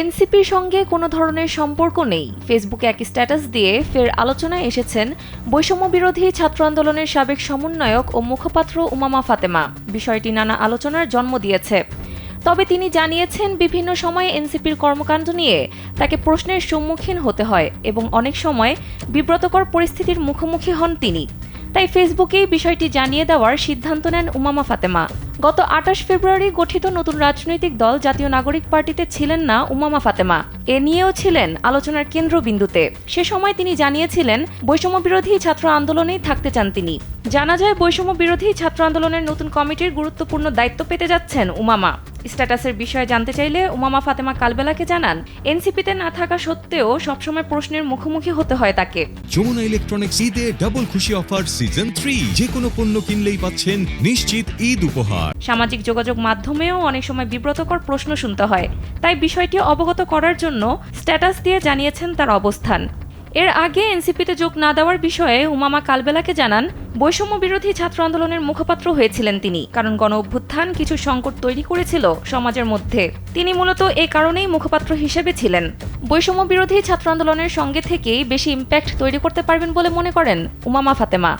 এনসিপির সঙ্গে কোনো ধরনের সম্পর্ক নেই, ফেসবুকে এক স্ট্যাটাস দিয়ে ফের আলোচনায় এসেছেন বৈষম্য বিরোধী ছাত্র আন্দোলনের সাবেক সমন্বয়ক ও মুখপাত্র উমামা ফাতেমা। বিষয়টি নানা আলোচনার জন্ম দিয়েছে। তবে তিনি জানিয়েছেন, বিভিন্ন সময়ে এনসিপির কর্মকাণ্ড নিয়ে তাকে প্রশ্নের সম্মুখীন হতে হয় এবং অনেক সময় বিব্রতকর পরিস্থিতির মুখোমুখি হন তিনি। তাই ফেসবুকেই বিষয়টি জানিয়ে দেওয়ার সিদ্ধান্ত নেন উমামা ফাতেমা। গত ২৮ ফেব্রুয়ারি গঠিত নতুন রাজনৈতিক দল জাতীয় নাগরিক পার্টিতে ছিলেন না উমামা ফাতেমা। এ নিয়েও ছিলেন আলোচনার কেন্দ্রবিন্দুতে। সে সময় তিনি জানিয়েছিলেন, বৈষম্য বিরোধী ছাত্র আন্দোলনেই থাকতে চান তিনি। জানা যায়, বৈষম্য বিরোধী ছাত্র আন্দোলনের নতুন কমিটির গুরুত্বপূর্ণ দায়িত্ব পেতে যাচ্ছেন উমামা। স্ট্যাটাসের বিষয়ে জানতে চাইলে উমামা ফাতেমা কালবেলাকে জানান, এনসিপিতে না থাকা সত্ত্বেও সবসময় প্রশ্নের মুখোমুখি হতে হয় তাকে। যমুনা ইলেকট্রনিক্স ঈদে ডাবল খুশি অফার সিজন 3, যে কোনো পণ্য কিনলেই পাচ্ছেন নিশ্চিত ঈদ উপহার। সামাজিক যোগাযোগ মাধ্যমেও অনেক সময় বিব্রতকর প্রশ্ন শুনতে হয়, তাই বিষয়টি অবগত করার জন্য স্ট্যাটাস দিয়ে জানিয়েছেন তার অবস্থান। এর আগে এনসিপিতে যোগ না দেওয়ার বিষয়ে উমামা কালবেলাকে জানান, বৈষম্য বিরোধী ছাত্র আন্দোলনের মুখপাত্র হয়েছিলেন তিনি, কারণ গণ অভ্যুত্থান কিছু সংকট তৈরি করেছিল সমাজের মধ্যে। তিনি মূলত এ কারণেই মুখপাত্র হিসেবে ছিলেন। বৈষম্য বিরোধী ছাত্র আন্দোলনের সঙ্গে থেকেই বেশি ইম্প্যাক্ট তৈরি করতে পারবেন বলে মনে করেন উমামা ফাতেমা।